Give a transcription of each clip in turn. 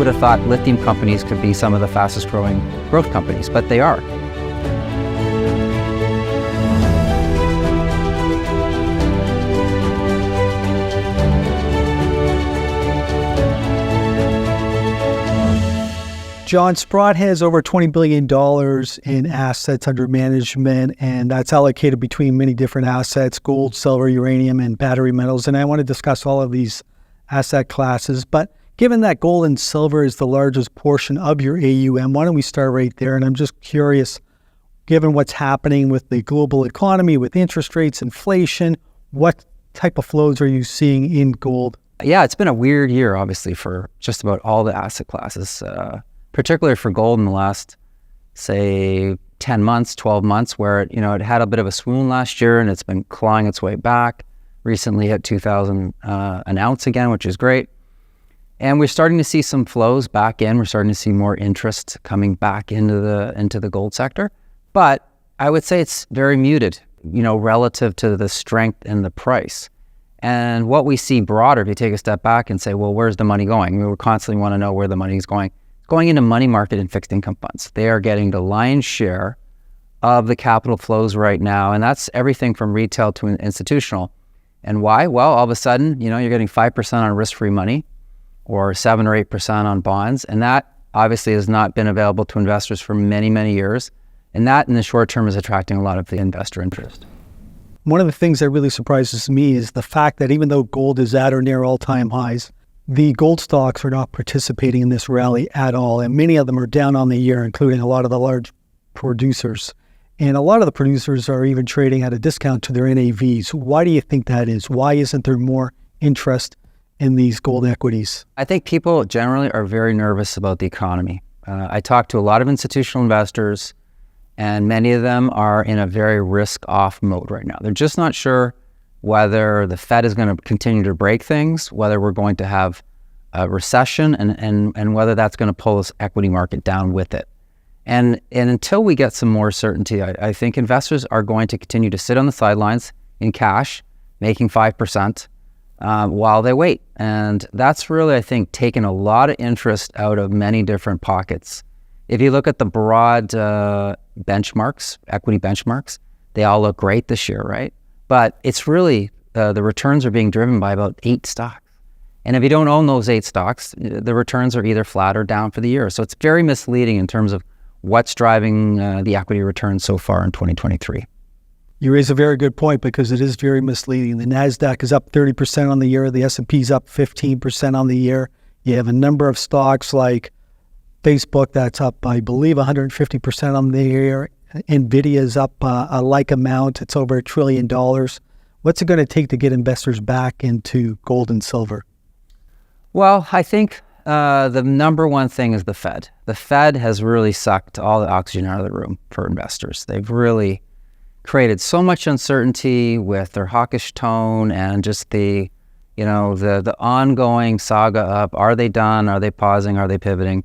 would have thought lithium companies could be some of the fastest growing growth companies, but they are. John, Sprott has over $20 billion in assets under management, and that's allocated between many different assets: gold, silver, uranium, and battery metals. And I want to discuss all of these asset classes. But given that gold and silver is the largest portion of your AUM, why don't we start right there? And I'm just curious, given what's happening with the global economy, with interest rates, inflation, what type of flows are you seeing in gold? Yeah, it's been a weird year, obviously, for just about all the asset classes. Particularly for gold in the last, say, 10 months, 12 months, where it had a bit of a swoon last year and it's been clawing its way back. Recently hit 2,000 an ounce again, which is great. And we're starting to see some flows back in. We're starting to see more interest coming back into the gold sector. But I would say it's very muted, relative to the strength in the price. And what we see broader, if you take a step back and say, well, where's the money going? We constantly want to know where the money is going. Going into money market and fixed income funds. They are getting the lion's share of the capital flows right now, and that's everything from retail to institutional. And why? Well, all of a sudden, you're getting 5% on risk-free money or 7 or 8% on bonds, and that obviously has not been available to investors for many, many years. And that in the short term is attracting a lot of the investor interest. One of the things that really surprises me is the fact that even though gold is at or near all-time highs, the gold stocks are not participating in this rally at all, and many of them are down on the year, including a lot of the large producers. And a lot of the producers are even trading at a discount to their NAVs. Why do you think that is? Why isn't there more interest in these gold equities? I think people generally are very nervous about the economy. I talk to a lot of institutional investors, and many of them are in a very risk-off mode right now. They're just not sure whether the Fed is going to continue to break things, whether we're going to have a recession, and whether that's going to pull this equity market down with it. And until we get some more certainty, I think investors are going to continue to sit on the sidelines in cash, making 5% while they wait. And that's really, I think, taken a lot of interest out of many different pockets. If you look at the broad benchmarks, equity benchmarks, they all look great this year, right? But it's really, the returns are being driven by about 8 stocks. And if you don't own those 8 stocks, the returns are either flat or down for the year. So it's very misleading in terms of what's driving the equity returns so far in 2023. You raise a very good point, because it is very misleading. The NASDAQ is up 30% on the year. The S&P is up 15% on the year. You have a number of stocks like Facebook that's up, I believe, 150% on the year. NVIDIA is up a like amount. It's over $1 trillion. What's it going to take to get investors back into gold and silver? Well, I think the number one thing is the Fed. The Fed has really sucked all the oxygen out of the room for investors. They've really created so much uncertainty with their hawkish tone and just the ongoing saga of, are they done? Are they pausing? Are they pivoting?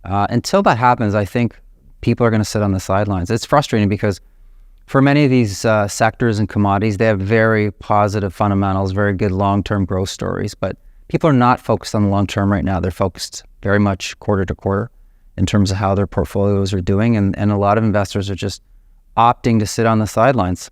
Until that happens, I think people are going to sit on the sidelines. It's frustrating because for many of these sectors and commodities, they have very positive fundamentals, very good long-term growth stories, but people are not focused on the long-term right now. They're focused very much quarter to quarter in terms of how their portfolios are doing, and a lot of investors are just opting to sit on the sidelines.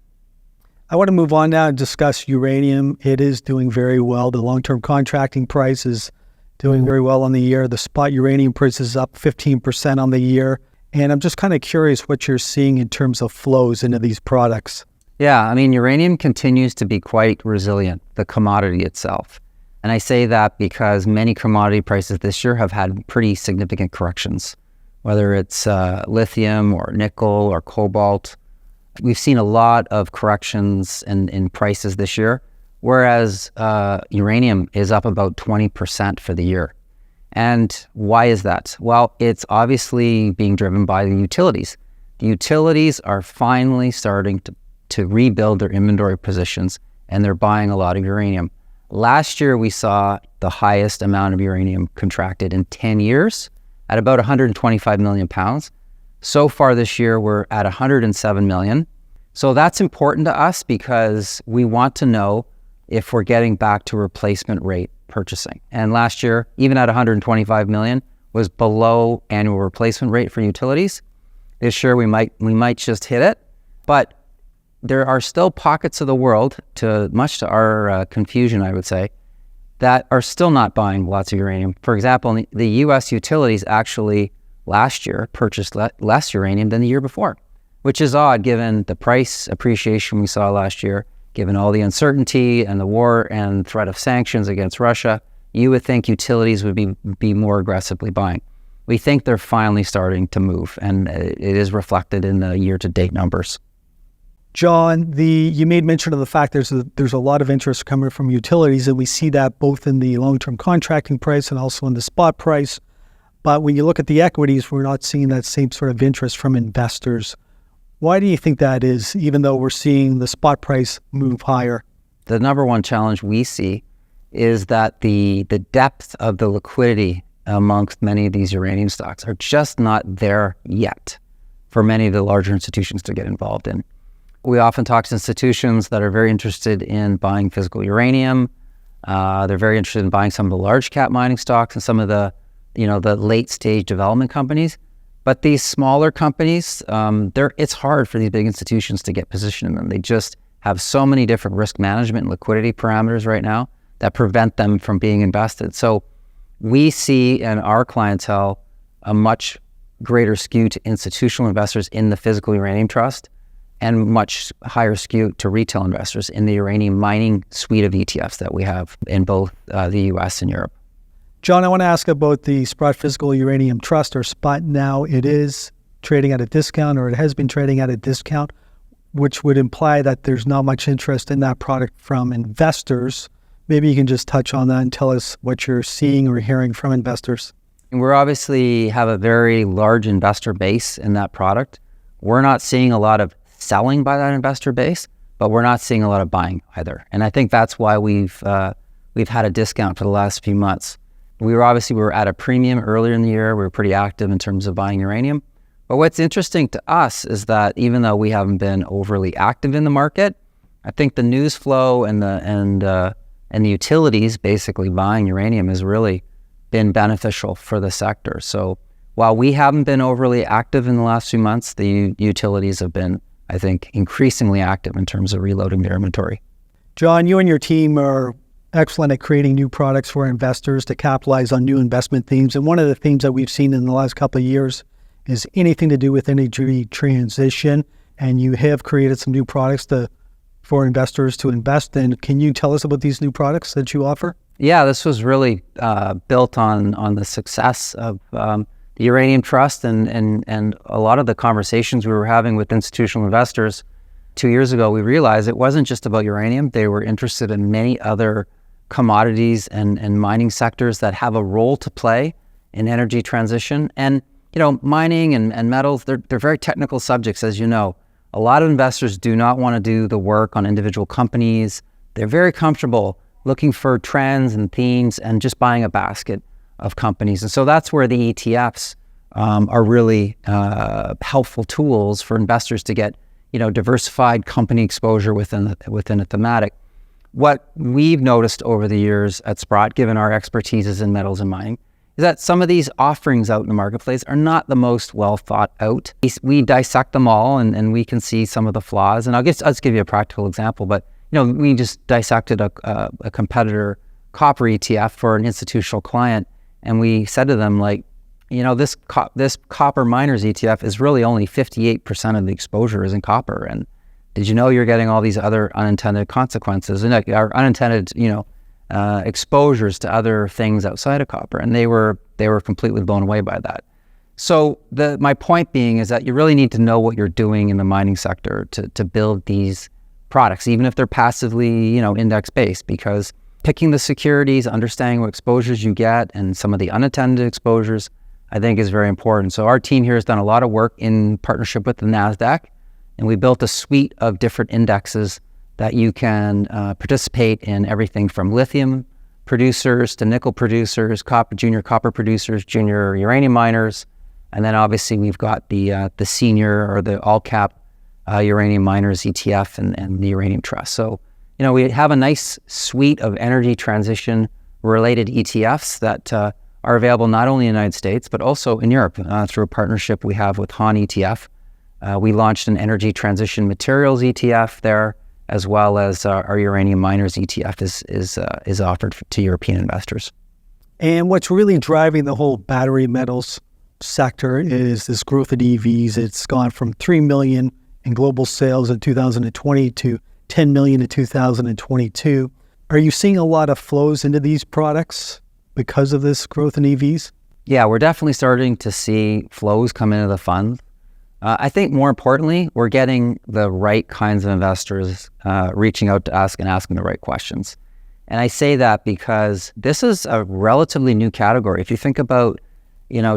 I want to move on now and discuss uranium. It is doing very well. The long-term contracting price is doing very well on the year. The spot uranium price is up 15% on the year. And I'm just kind of curious what you're seeing in terms of flows into these products. Yeah, I mean, uranium continues to be quite resilient, the commodity itself. And I say that because many commodity prices this year have had pretty significant corrections, whether it's lithium or nickel or cobalt. We've seen a lot of corrections in prices this year, whereas uranium is up about 20% for the year. And why is that? Well, it's obviously being driven by the utilities. The utilities are finally starting to rebuild their inventory positions, and they're buying a lot of uranium. Last year, we saw the highest amount of uranium contracted in 10 years at about 125 million pounds. So far this year, we're at 107 million. So that's important to us because we want to know if we're getting back to replacement rate purchasing. And last year, even at 125 million, was below annual replacement rate for utilities. This year we might just hit it, but there are still pockets of the world, much to our confusion, I would say, that are still not buying lots of uranium. For example, the U.S. utilities actually last year purchased less uranium than the year before, which is odd given the price appreciation we saw last year, given all the uncertainty and the war and threat of sanctions against Russia. You would think utilities would be more aggressively buying. We think they're finally starting to move, and it is reflected in the year-to-date numbers. John, you made mention of the fact there's a lot of interest coming from utilities, and we see that both in the long-term contracting price and also in the spot price. But when you look at the equities, we're not seeing that same sort of interest from investors. Why do you think that is, even though we're seeing the spot price move higher? The number one challenge we see is that the depth of the liquidity amongst many of these uranium stocks are just not there yet for many of the larger institutions to get involved in. We often talk to institutions that are very interested in buying physical uranium. They're very interested in buying some of the large cap mining stocks and some of the late stage development companies. But these smaller companies, it's hard for these big institutions to get positioned in them. They just have so many different risk management and liquidity parameters right now that prevent them from being invested. So we see in our clientele a much greater skew to institutional investors in the physical uranium trust and much higher skew to retail investors in the uranium mining suite of ETFs that we have in both the US and Europe. John, I want to ask about the Sprott Physical Uranium Trust, or SPOT now. It is trading at a discount, or it has been trading at a discount, which would imply that there's not much interest in that product from investors. Maybe you can just touch on that and tell us what you're seeing or hearing from investors. We're obviously have a very large investor base in that product. We're not seeing a lot of selling by that investor base, but we're not seeing a lot of buying either. And I think that's why we've had a discount for the last few months. We were at a premium earlier in the year. We were pretty active in terms of buying uranium. But what's interesting to us is that even though we haven't been overly active in the market, I think the news flow and the utilities basically buying uranium has really been beneficial for the sector. So while we haven't been overly active in the last few months, the utilities have been, I think, increasingly active in terms of reloading their inventory. John, you and your team are excellent at creating new products for investors to capitalize on new investment themes. And one of the themes that we've seen in the last couple of years is anything to do with energy transition. And you have created some new products for investors to invest in. Can you tell us about these new products that you offer? Yeah, this was really built on the success of the Uranium Trust and a lot of the conversations we were having with institutional investors 2 years ago. We realized it wasn't just about uranium. They were interested in many other commodities and mining sectors that have a role to play in energy transition. And, mining and metals, they're very technical subjects, as you know. A lot of investors do not want to do the work on individual companies. They're very comfortable looking for trends and themes and just buying a basket of companies. And so that's where the ETFs are really helpful tools for investors to get, diversified company exposure within a thematic. What we've noticed over the years at Sprott, given our expertise is in metals and mining, is that some of these offerings out in the marketplace are not the most well thought out. We dissect them all and we can see some of the flaws. And I'll just give you a practical example, but we just dissected a competitor copper ETF for an institutional client, and we said to them, this copper miners ETF is really only 58% of the exposure is in copper. And did you know you're getting all these other unintended consequences and unintended, exposures to other things outside of copper? And they were completely blown away by that. So my point being is that you really need to know what you're doing in the mining sector to build these products, even if they're passively, index based, because picking the securities, understanding what exposures you get and some of the unintended exposures, I think is very important. So our team here has done a lot of work in partnership with the NASDAQ, and we built a suite of different indexes that you can participate in, everything from lithium producers to nickel producers, junior copper producers, junior uranium miners, and then obviously we've got the senior or the all cap uranium miners ETF and the Uranium Trust. So, we have a nice suite of energy transition related ETFs that are available not only in the United States, but also in Europe through a partnership we have with Han ETF. We launched an energy transition materials ETF there, as well as our uranium miners ETF is offered to European investors. And what's really driving the whole battery metals sector is this growth in EVs. It's gone from 3 million in global sales in 2020 to 10 million in 2022. Are you seeing a lot of flows into these products because of this growth in EVs? Yeah, we're definitely starting to see flows come into the fund. I think more importantly, we're getting the right kinds of investors reaching out to us and asking the right questions. And I say that because this is a relatively new category. If you think about,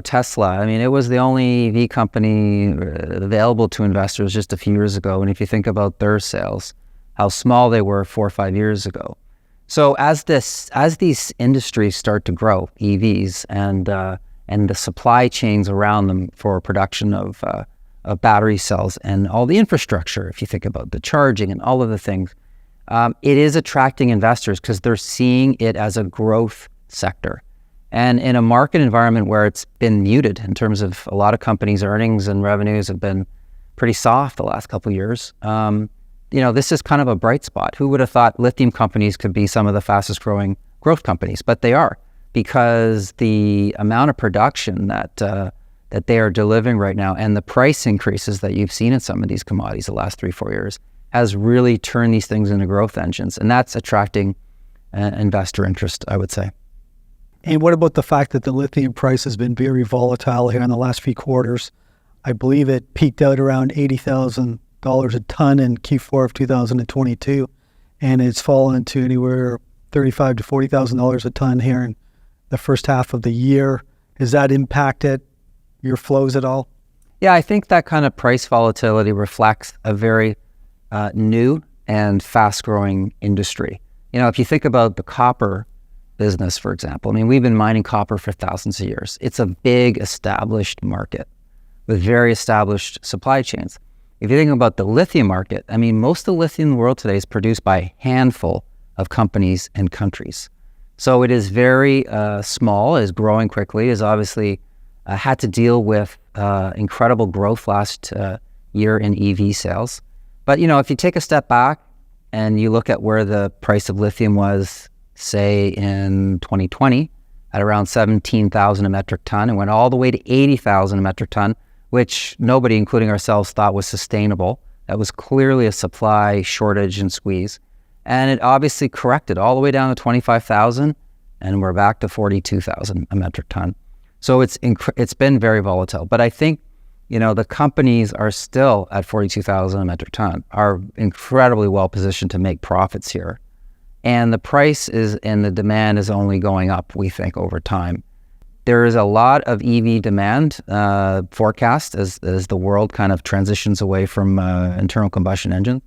Tesla, I mean, it was the only EV company available to investors just a few years ago. And if you think about their sales, how small they were 4 or 5 years ago. So as these industries start to grow, EVs and the supply chains around them for production of battery cells and all the infrastructure, if you think about the charging and all of the things, it is attracting investors because they're seeing it as a growth sector. And in a market environment where it's been muted in terms of a lot of companies' earnings and revenues have been pretty soft the last couple of years, this is kind of a bright spot. Who would have thought lithium companies could be some of the fastest growing growth companies? But they are, because the amount of production that they are delivering right now and the price increases that you've seen in some of these commodities the last 3-4 years has really turned these things into growth engines. And that's attracting investor interest, I would say. And what about the fact that the lithium price has been very volatile here in the last few quarters? I believe it peaked out around $80,000 a ton in Q4 of 2022, and it's fallen to anywhere $35,000 to $40,000 a ton here in the first half of the year. Has that impacted your flows at all? Yeah, I think that kind of price volatility reflects a very new and fast-growing industry. If you think about the copper business, for example, I mean, we've been mining copper for thousands of years. It's a big established market with very established supply chains. If you think about the lithium market, I mean, most of the lithium in the world today is produced by a handful of companies and countries. So it is very small, is growing quickly, is obviously had to deal with incredible growth last year in EV sales. But, if you take a step back and you look at where the price of lithium was, say, in 2020, at around 17,000 a metric ton, and went all the way to 80,000 a metric ton, which nobody, including ourselves, thought was sustainable. That was clearly a supply shortage and squeeze. And it obviously corrected all the way down to 25,000, and we're back to 42,000 a metric ton. So it's been very volatile. But I think, the companies are still at 42,000 a metric ton, are incredibly well positioned to make profits here. And the price and the demand is only going up, we think, over time. There is a lot of EV demand forecast as the world kind of transitions away from internal combustion engine.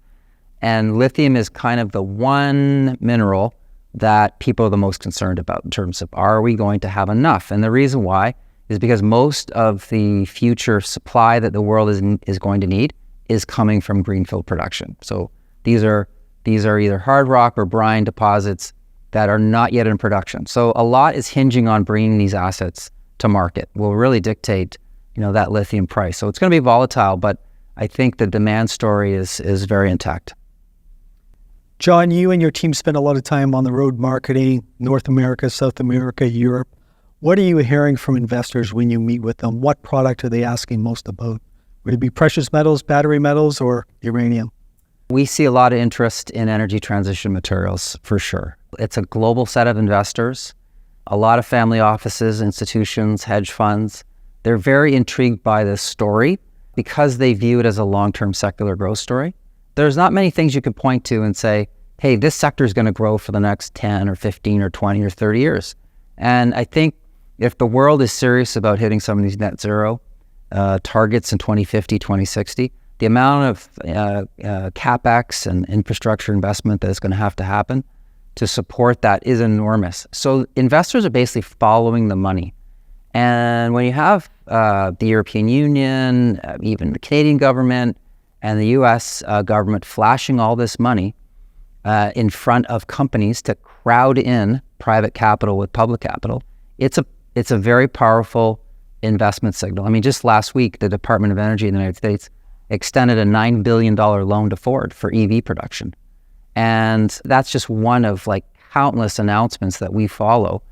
And lithium is kind of the one mineral that people are the most concerned about in terms of, are we going to have enough? And the reason why is because most of the future supply that the world is going to need is coming from greenfield production. So these are either hard rock or brine deposits that are not yet in production. So a lot is hinging on bringing these assets to market. Will really dictate, that lithium price. So it's going to be volatile, but I think the demand story is very intact. John, you and your team spend a lot of time on the road marketing, North America, South America, Europe. What are you hearing from investors when you meet with them? What product are they asking most about? Would it be precious metals, battery metals, or uranium? We see a lot of interest in energy transition materials, for sure. It's a global set of investors, a lot of family offices, institutions, hedge funds. They're very intrigued by this story because they view it as a long-term secular growth story. There's not many things you could point to and say, hey, this sector is going to grow for the next 10 or 15 or 20 or 30 years. And I think if the world is serious about hitting some of these net zero targets in 2050, 2060, the amount of CapEx and infrastructure investment that is going to have to happen to support that is enormous. So investors are basically following the money. And when you have the European Union, even the Canadian government and the US government flashing all this money in front of companies to crowd in private capital with public capital, it's it's a very powerful investment signal. I mean, just last week, the Department of Energy in the United States extended a $9 billion loan to Ford for EV production. And that's just one of like countless announcements that we follow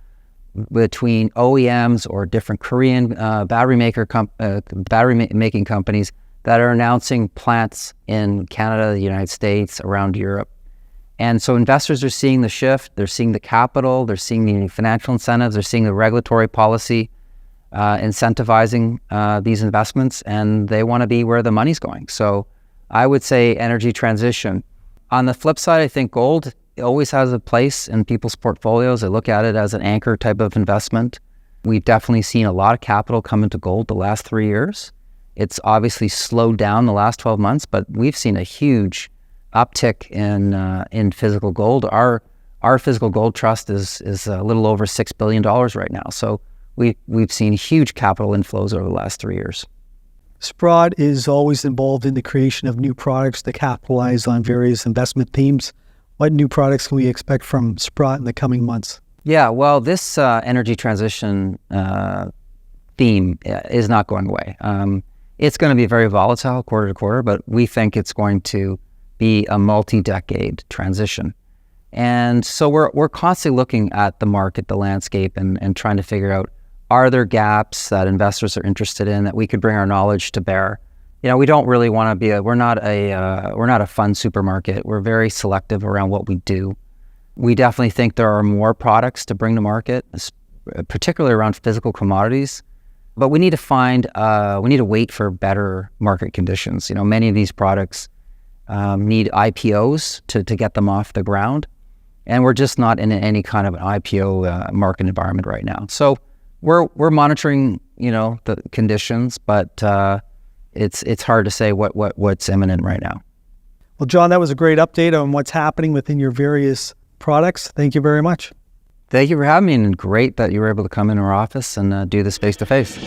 between OEMs or different Korean battery making companies that are announcing plants in Canada, the United States, around Europe. And so investors are seeing the shift, they're seeing the capital, they're seeing the financial incentives, they're seeing the regulatory policy incentivizing these investments, and they want to be where the money's going. So I would say energy transition. On the flip side, I think gold always has a place in people's portfolios. They look at it as an anchor type of investment. We've definitely seen a lot of capital come into gold the last 3 years. It's obviously slowed down the last 12 months, but we've seen a huge uptick in physical gold. Our physical gold trust is a little over $6 billion right now. So we've seen huge capital inflows over the last 3 years. Sprott is always involved in the creation of new products to capitalize on various investment themes. What new products can we expect from Sprott in the coming months? Yeah, well, this energy transition theme is not going away. It's going to be very volatile quarter to quarter, but we think it's going to be a multi-decade transition. And so we're constantly looking at the market, the landscape, and trying to figure out, are there gaps that investors are interested in that we could bring our knowledge to bear? You know, we don't really want to be we're not a fund supermarket. We're very selective around what we do. We definitely think there are more products to bring to market, particularly around physical commodities. But we need to wait for better market conditions. You know, many of these products need IPOs to get them off the ground. And we're just not in any kind of an IPO market environment right now. So we're monitoring, you know, the conditions, but it's hard to say what's imminent right now. Well, John, that was a great update on what's happening within your various products. Thank you very much. Thank you for having me, and great that you were able to come in our office and do this face-to-face.